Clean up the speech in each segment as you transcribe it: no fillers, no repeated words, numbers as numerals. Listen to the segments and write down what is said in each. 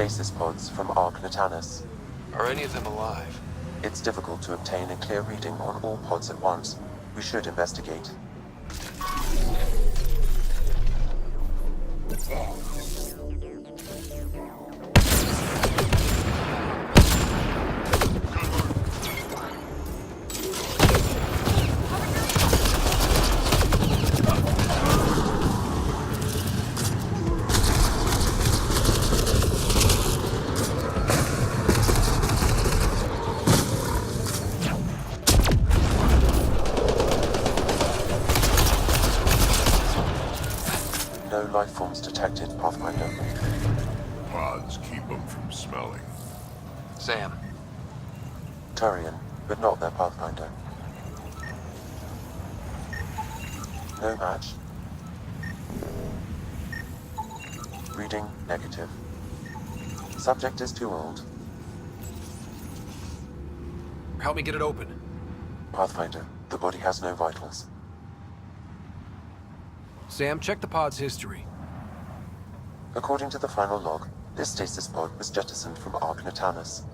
stasis pods from Ark Natanus. Are any of them alive? It's difficult to obtain a clear reading on all pods at once. We should investigate. No life forms detected, Pathfinder. Pods keep them from smelling. Sam. Turian, but not their Pathfinder. No match. Reading negative. Subject is too old. Help me get it open. Pathfinder, the body has no vitals. Sam, check the pod's history. According to the final log, this stasis pod was jettisoned from Ark Natanus.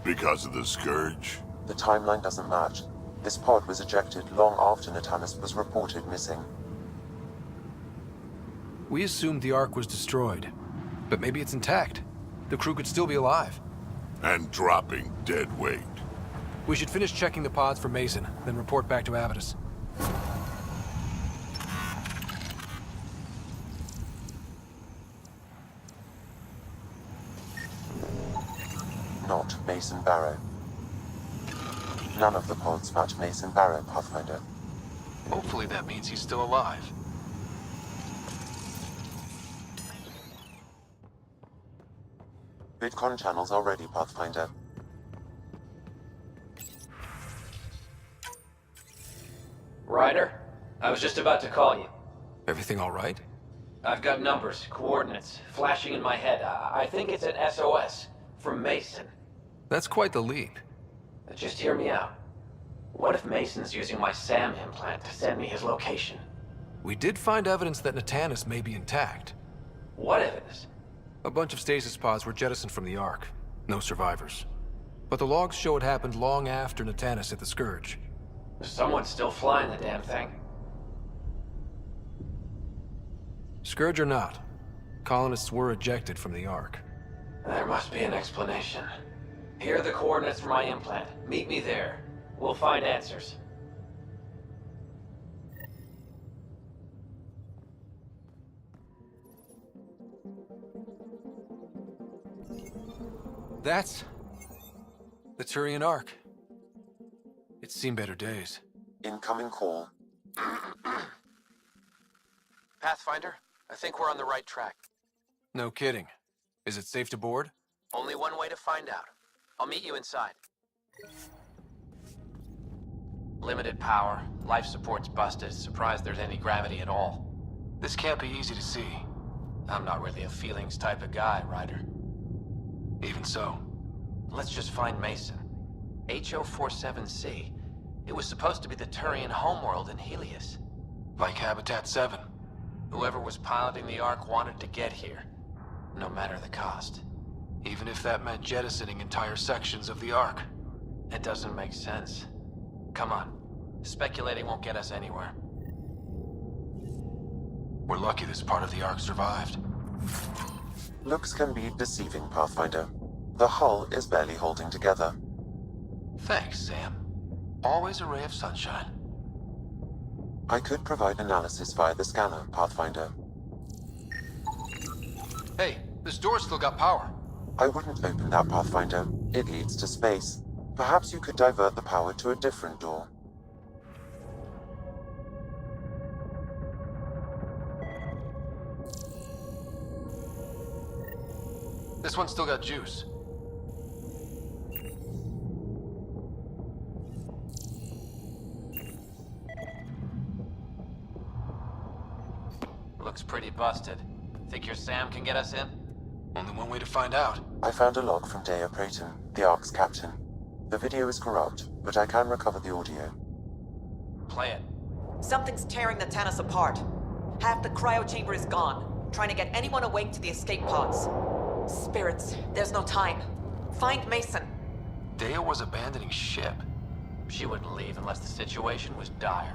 Because of the Scourge? The timeline doesn't match. This pod was ejected long after Natanus was reported missing. We assumed the Ark was destroyed, but maybe it's intact. The crew could still be alive. And dropping dead weight. We should finish checking the pods for Mason, then report back to Avitus. Not Mason Barrow. None of the pods match Mason Barrow, Pathfinder. Hopefully that means he's still alive. VidCon channels are ready, Pathfinder. Ryder, I was just about to call you. Everything all right? I've got numbers, coordinates, flashing in my head. I think it's an SOS from Mason. That's quite the leap. Just hear me out. What if Mason's using my SAM implant to send me his location? We did find evidence that Natanus may be intact. What evidence? A bunch of stasis pods were jettisoned from the Ark. No survivors. But the logs show it happened long after Natanus hit the Scourge. Someone's still flying the damn thing. Scourge or not, colonists were ejected from the Ark. There must be an explanation. Here are the coordinates for my implant. Meet me there. We'll find answers. That's the Turian Ark. It's seen better days. Incoming call. Pathfinder, I think we're on the right track. No kidding. Is it safe to board? Only one way to find out. I'll meet you inside. Limited power, life support's busted, surprised there's any gravity at all. This can't be easy to see. I'm not really a feelings type of guy, Ryder. Even so. Let's just find Mason. HO47C. It was supposed to be the Turian homeworld in Helios. Like Habitat 7. Whoever was piloting the Ark wanted to get here, no matter the cost. Even if that meant jettisoning entire sections of the Ark. It doesn't make sense. Come on. Speculating won't get us anywhere. We're lucky this part of the Ark survived. Looks can be deceiving, Pathfinder. The hull is barely holding together. Thanks, Sam. Always a ray of sunshine. I could provide analysis via the scanner, Pathfinder. Hey, this door's still got power. I wouldn't open that, Pathfinder. It leads to space. Perhaps you could divert the power to a different door. This one's still got juice. Looks pretty busted. Think your Sam can get us in? Only one way to find out. I found a log from Dea Prayton, the Ark's captain. The video is corrupt, but I can recover the audio. Play it. Something's tearing the Tannis apart. Half the cryo chamber is gone, trying to get anyone awake to the escape pods. Spirits, there's no time. Find Mason. Dea was abandoning ship. She wouldn't leave unless the situation was dire.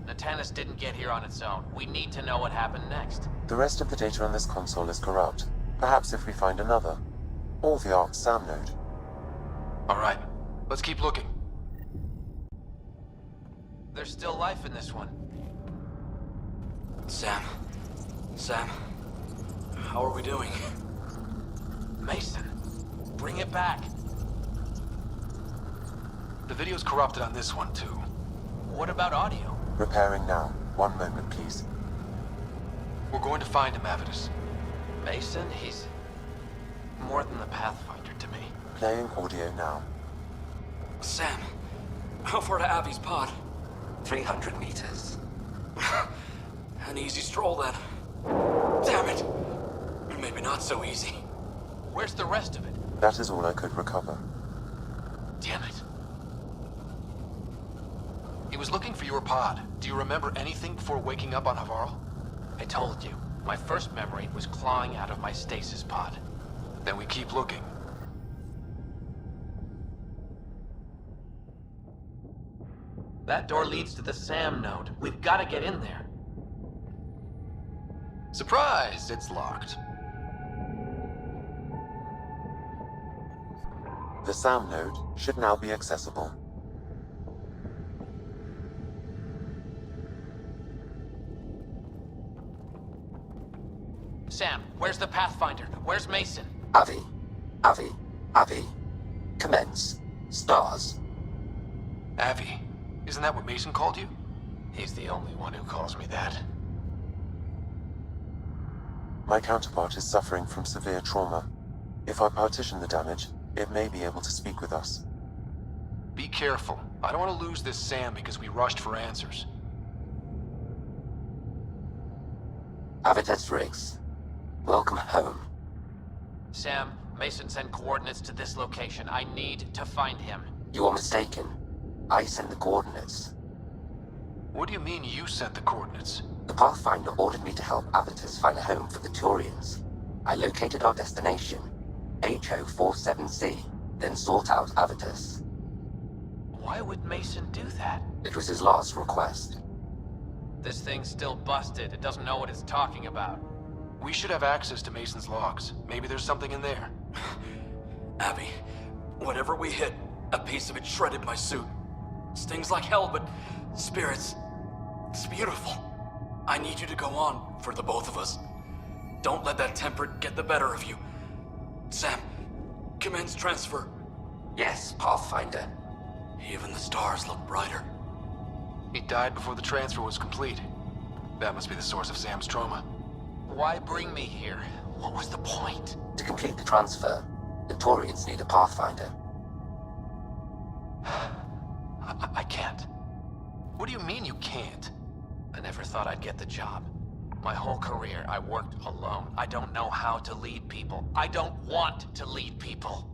Natanis didn't get here on its own. We need to know what happened next. The rest of the data on this console is corrupt. Perhaps if we find another. Or the Ark's SAM node. Alright, let's keep looking. There's still life in this one. Sam. How are we doing? Mason, bring it back. The video's corrupted on this one, too. What about audio? Repairing now. 1 moment, please. We're going to find him, Avitus. Mason, he's more than the Pathfinder to me. Playing audio now. Sam, how far to Avi's pod? 300 meters. An easy stroll then. Damn it! Maybe not so easy. Where's the rest of it? That is all I could recover. Damn it. He was looking for your pod. Do you remember anything before waking up on Havarl? I told you. My first memory was clawing out of my stasis pod. Then we keep looking. That door leads to the SAM node. We've got to get in there. Surprise! It's locked. The SAM node should now be accessible. Sam, where's the Pathfinder? Where's Mason? Avi. Commence. Stars. Avi. Isn't that what Mason called you? He's the only one who calls me that. My counterpart is suffering from severe trauma. If I partition the damage, it may be able to speak with us. Be careful. I don't want to lose this Sam because we rushed for answers. Avitus Riggs. Welcome home. Sam, Mason sent coordinates to this location. I need to find him. You are mistaken. I sent the coordinates. What do you mean you sent the coordinates? The Pathfinder ordered me to help Avitus find a home for the Turians. I located our destination, HO47C, then sought out Avitus. Why would Mason do that? It was his last request. This thing's still busted. It doesn't know what it's talking about. We should have access to Mason's logs. Maybe there's something in there. Abby, whatever we hit, a piece of it shredded my suit. Stings like hell, but spirits, it's beautiful. I need you to go on for the both of us. Don't let that temper get the better of you. Sam, commence transfer. Yes, Pathfinder. Even the stars look brighter. He died before the transfer was complete. That must be the source of Sam's trauma. Why bring me here? What was the point? To complete the transfer, the Turians need a Pathfinder. I can't. What do you mean you can't? I never thought I'd get the job. My whole career, I worked alone. I don't know how to lead people. I don't want to lead people.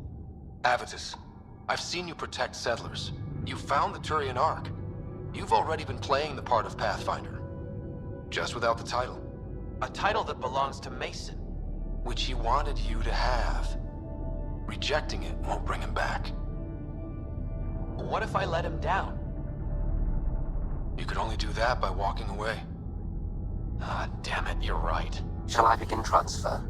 Avitus, I've seen you protect settlers. You found the Turian Ark. You've already been playing the part of Pathfinder. Just without the title. A title that belongs to Mason. Which he wanted you to have. Rejecting it won't bring him back. What if I let him down? You could only do that by walking away. Ah, damn it, you're right. Shall I begin transfer?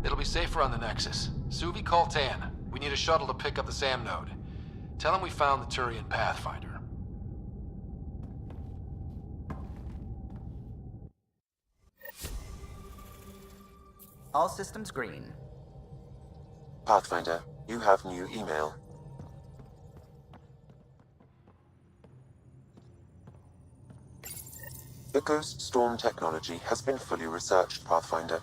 It'll be safer on the Nexus. Suvi, call Tan. We need a shuttle to pick up the SAM node. Tell him we found the Turian Pathfinder. All systems green. Pathfinder, you have new email. The Ghost Storm technology has been fully researched, Pathfinder.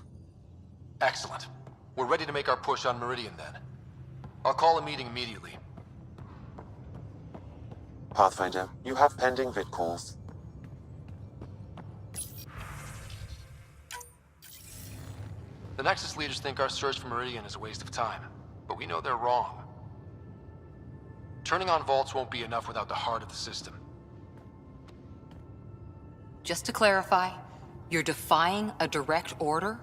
Excellent. We're ready to make our push on Meridian then. I'll call a meeting immediately. Pathfinder, you have pending vid calls. The Nexus leaders think our search for Meridian is a waste of time, but we know they're wrong. Turning on vaults won't be enough without the heart of the system. Just to clarify, you're defying a direct order?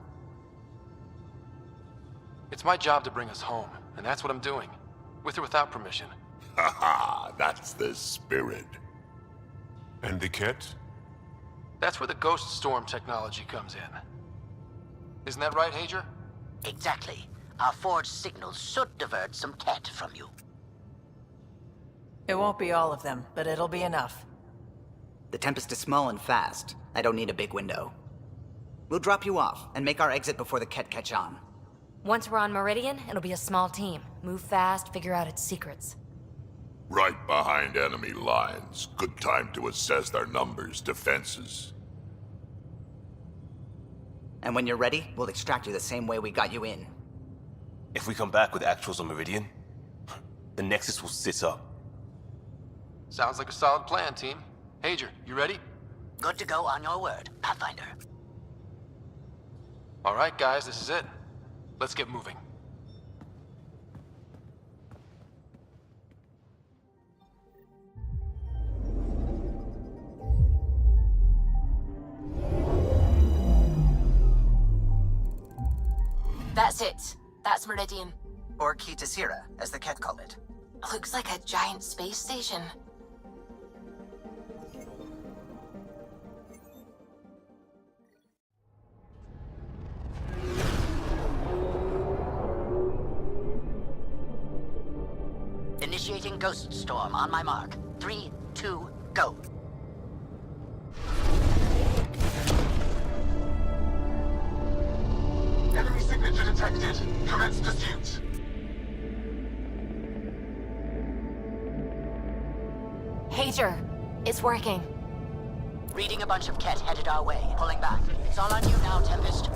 It's my job to bring us home, and that's what I'm doing. With or without permission. Haha, that's the spirit. And the kit? That's where the Ghost Storm technology comes in. Isn't that right, Hager? Exactly. Our forged signals should divert some cat from you. It won't be all of them, but it'll be enough. The Tempest is small and fast. I don't need a big window. We'll drop you off and make our exit before the Ket catch on. Once we're on Meridian, it'll be a small team. Move fast, figure out its secrets. Right behind enemy lines. Good time to assess their numbers, defenses. And when you're ready, we'll extract you the same way we got you in. If we come back with actuals on Meridian, the Nexus will sit up. Sounds like a solid plan, team. Hager, you ready? Good to go on your word, Pathfinder. All right, guys, this is it. Let's get moving. That's it. That's Meridian. Or Kitasira, as the Ket call it. Looks like a giant space station. Initiating Ghost Storm on my mark. 3, 2, go. Enemy signature detected. Commence pursuit. Hager, it's working. Reading a bunch of cat headed our way. Pulling back. It's all on you now, Tempest.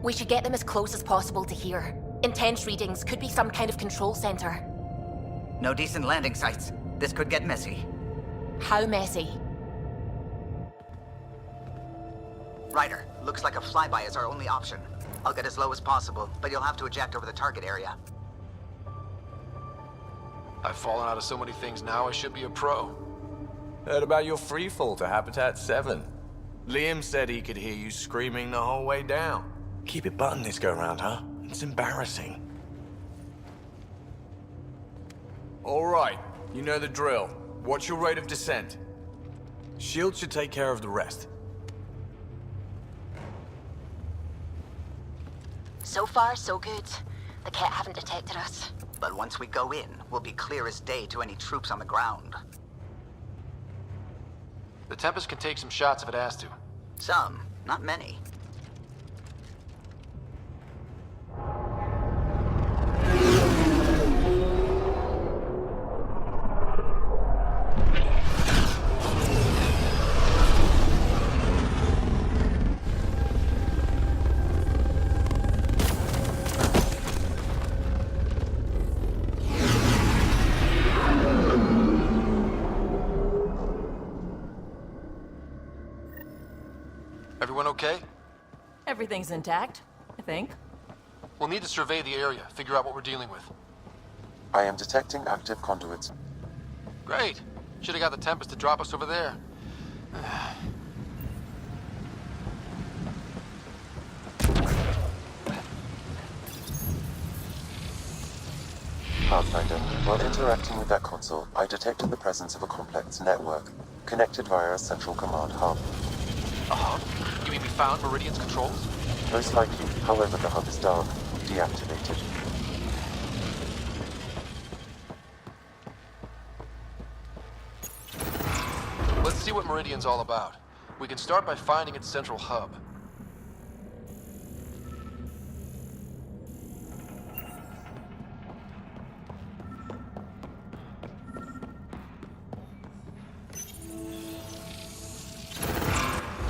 We should get them as close as possible to here. Intense readings could be some kind of control center. No decent landing sites. This could get messy. How messy? Ryder, looks like a flyby is our only option. I'll get as low as possible, but you'll have to eject over the target area. I've fallen out of so many things now, I should be a pro. Heard about your freefall to Habitat 7. Liam said he could hear you screaming the whole way down. Keep it buttoned this go-round, huh? It's embarrassing. All right, you know the drill. What's your rate of descent? Shield should take care of the rest. So far, so good. The cat haven't detected us. But once we go in, we'll be clear as day to any troops on the ground. The Tempest can take some shots if it has to. Some, not many. Everyone okay? Everything's intact, I think. We'll need to survey the area, figure out what we're dealing with. I am detecting active conduits. Great. Should have got the Tempest to drop us over there. Pathfinder, while interacting with that console, I detected the presence of a complex network, connected via a central command hub. A hub? You mean we found Meridian's controls? Most likely, however, the hub is dark, deactivated. Let's see what Meridian's all about. We can start by finding its central hub.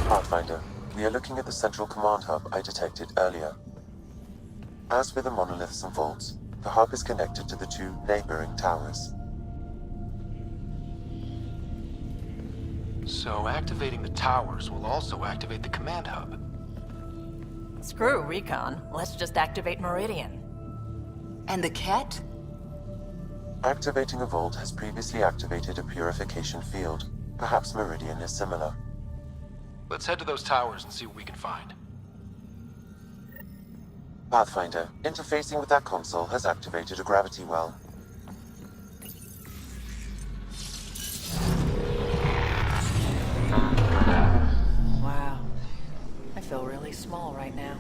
Pathfinder, we are looking at the central command hub I detected earlier. As with the monoliths and vaults, the hub is connected to the two neighboring towers. So activating the towers will also activate the command hub. Screw recon. Let's just activate Meridian. And the cat? Activating a vault has previously activated a purification field. Perhaps Meridian is similar. Let's head to those towers and see what we can find. Pathfinder, interfacing with that console has activated a gravity well. Wow. I feel really small right now.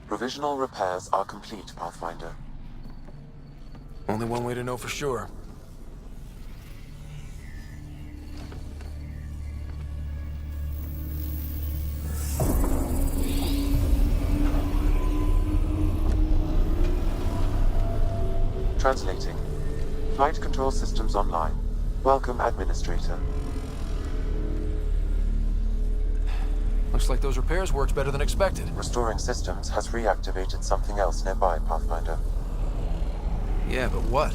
Provisional repairs are complete, Pathfinder. Only one way to know for sure. Translating. Flight control systems online. Welcome, Administrator. Looks like those repairs worked better than expected. Restoring systems has reactivated something else nearby, Pathfinder. Yeah, but what?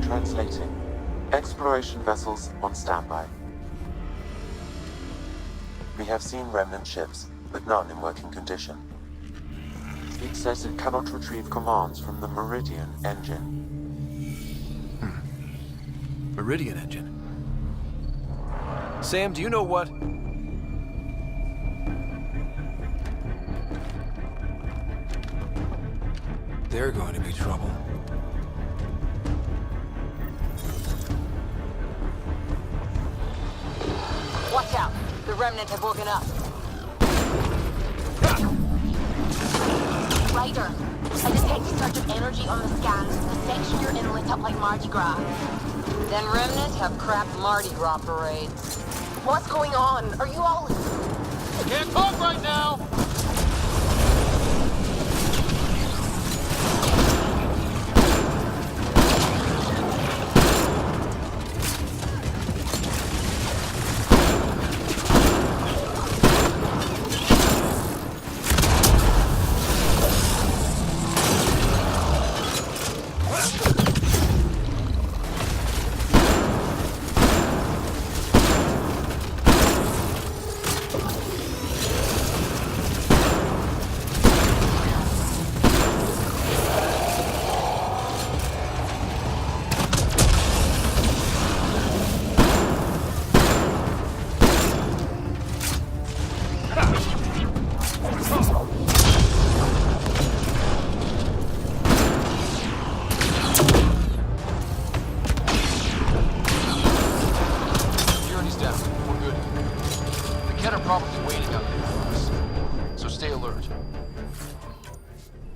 Translating. Exploration vessels on standby. We have seen remnant ships, but none in working condition. It says it cannot retrieve commands from the Meridian engine. Meridian engine. Sam, do you know what? They're going to be trouble. Watch out! The remnant have woken up. Ryder, I detect a surge of energy on the scans. The section you're in lit up like Mardi Gras. Then remnant have crap Mardi Gras parades. What's going on? Are you all... Can't talk right now!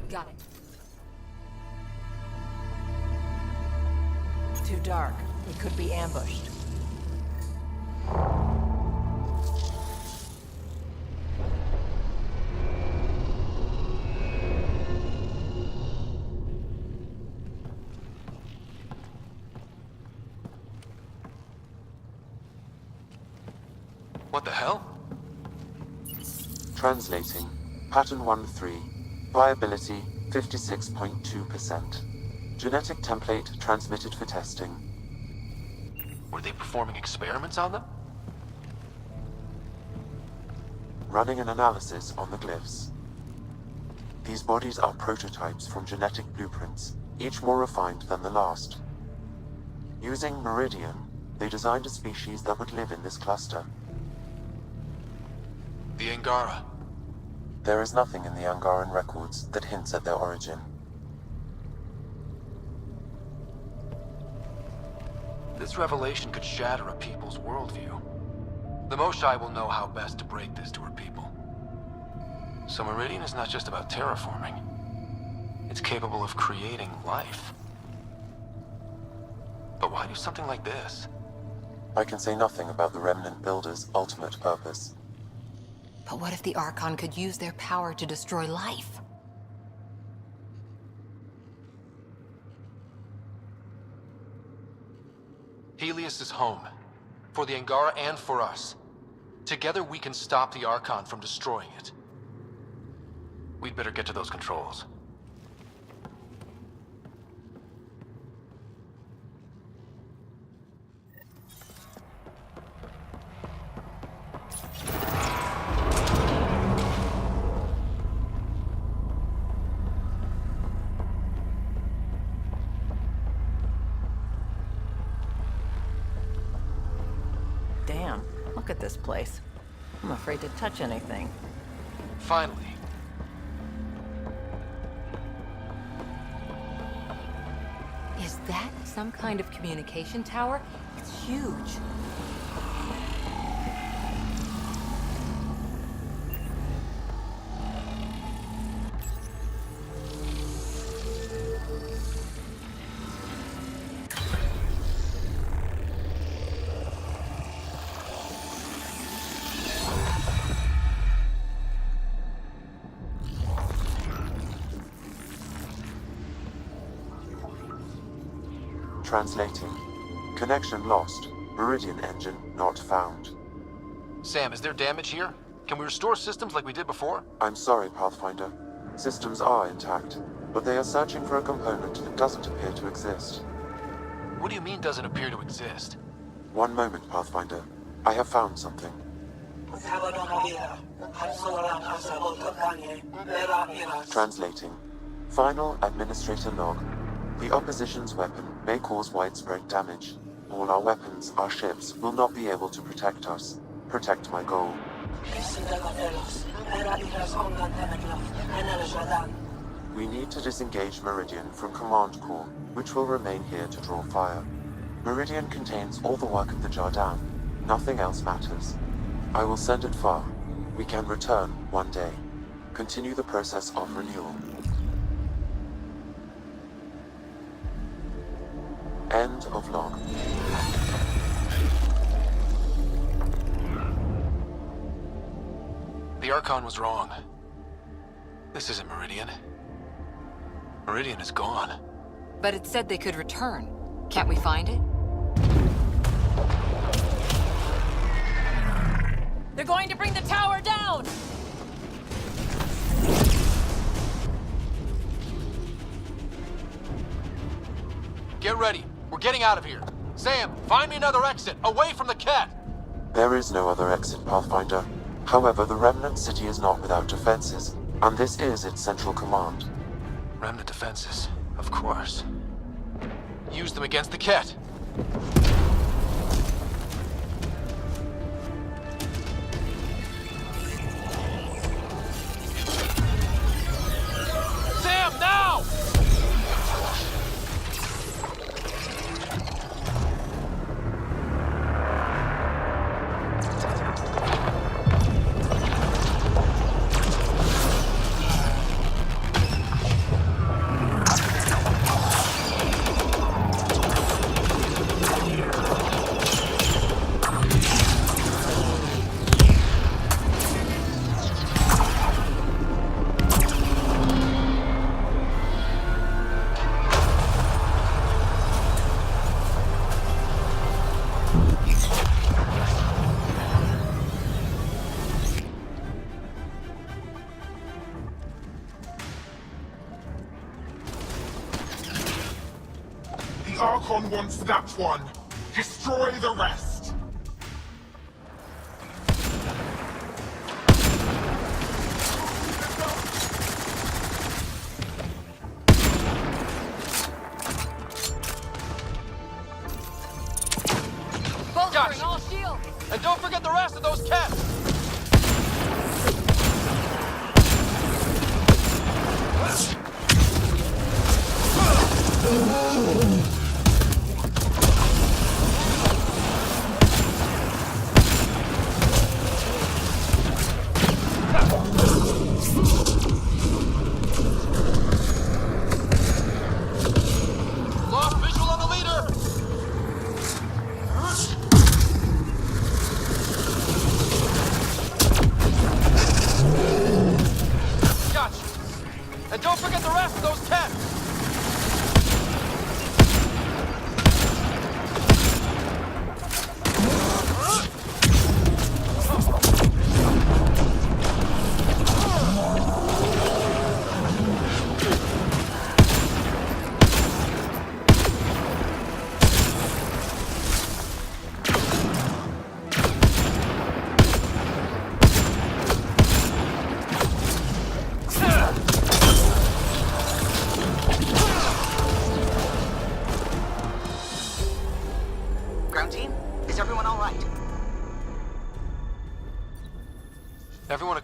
Got it. Too dark. We could be ambushed. What the hell? Translating. Pattern 1-3. Viability 56.2%. Genetic template transmitted for testing. Were they performing experiments on them? Running an analysis on the glyphs. These bodies are prototypes from genetic blueprints, each more refined than the last. Using Meridian, they designed a species that would live in this cluster. The Angara. There is nothing in the Angaran records that hints at their origin. This revelation could shatter a people's worldview. The Moshai will know how best to break this to her people. So Meridian is not just about terraforming. It's capable of creating life. But why do something like this? I can say nothing about the Remnant Builder's ultimate purpose. But what if the Archon could use their power to destroy life? Helios is home. For the Angara and for us. Together we can stop the Archon from destroying it. We'd better get to those controls. Damn, look at this place. I'm afraid to touch anything. Finally. Is that some kind of communication tower? It's huge. Translating. Connection lost. Meridian engine not found. Sam, is there damage here? Can we restore systems like we did before? I'm sorry, Pathfinder. Systems are intact, but they are searching for a component that doesn't appear to exist. What do you mean doesn't appear to exist? One moment, Pathfinder. I have found something. Translating. Final Administrator log. The opposition's weapon may cause widespread damage. All our weapons, our ships, will not be able to protect us. Protect my goal. We need to disengage Meridian from Command Core, which will remain here to draw fire. Meridian contains all the work of the Jardan. Nothing else matters. I will send it far. We can return one day. Continue the process of renewal. End of log. The Archon was wrong. This isn't Meridian. Meridian is gone. But it said they could return. Can't we find it? They're going to bring the tower down! Get ready. We're getting out of here. Sam, find me another exit, away from the cat! There is no other exit, Pathfinder. However, the Remnant City is not without defenses, and this is its central command. Remnant defenses, of course. Use them against the cat. Sam, now! The Archon wants that one. Destroy the rest. Bolstering all shields! And don't forget the rest of those cats! Lost visual on the leader!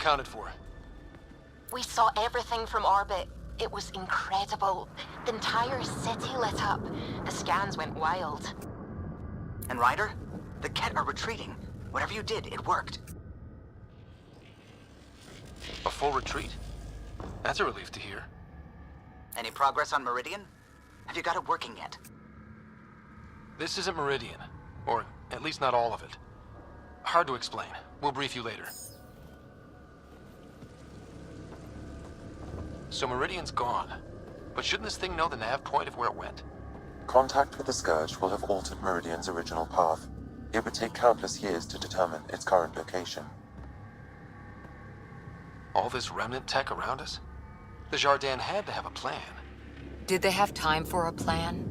accounted for? We saw everything from orbit. It was incredible. The entire city lit up. The scans went wild. And Ryder? The Ket are retreating. Whatever you did, it worked. A full retreat? That's a relief to hear. Any progress on Meridian? Have you got it working yet? This isn't Meridian. Or at least not all of it. Hard to explain. We'll brief you later. So Meridian's gone. But shouldn't this thing know the nav point of where it went? Contact with the Scourge will have altered Meridian's original path. It would take countless years to determine its current location. All this remnant tech around us? The Jardin had to have a plan. Did they have time for a plan?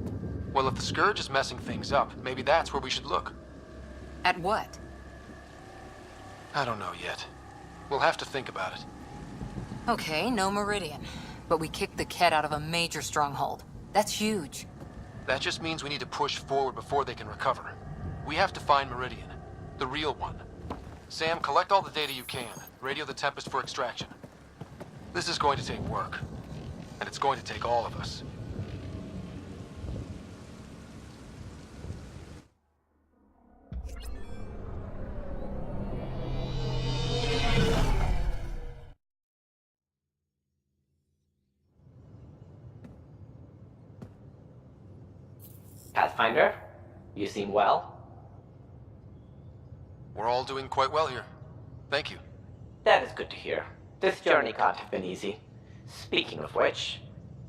Well, if the Scourge is messing things up, maybe that's where we should look. At what? I don't know yet. We'll have to think about it. Okay, no Meridian. But we kicked the Ket out of a major stronghold. That's huge. That just means we need to push forward before they can recover. We have to find Meridian. The real one. Sam, collect all the data you can. Radio the Tempest for extraction. This is going to take work. And it's going to take all of us. Pathfinder, you seem well. We're all doing quite well here. Thank you. That is good to hear. This journey can't have been easy. Speaking of which,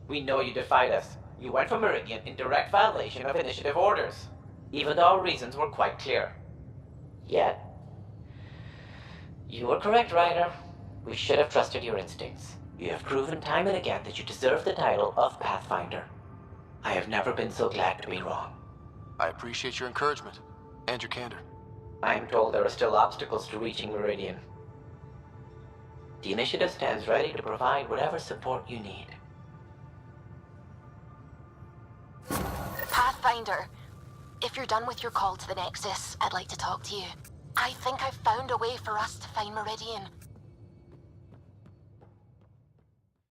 we know you defied us. You went for Meridian in direct violation of initiative orders, even though our reasons were quite clear. Yet, you were correct, Ryder. We should have trusted your instincts. You have proven time and again that you deserve the title of Pathfinder. I have never been so glad to be wrong. I appreciate your encouragement, and your candor. I am told there are still obstacles to reaching Meridian. The Initiative stands ready to provide whatever support you need. Pathfinder, if you're done with your call to the Nexus, I'd like to talk to you. I think I've found a way for us to find Meridian.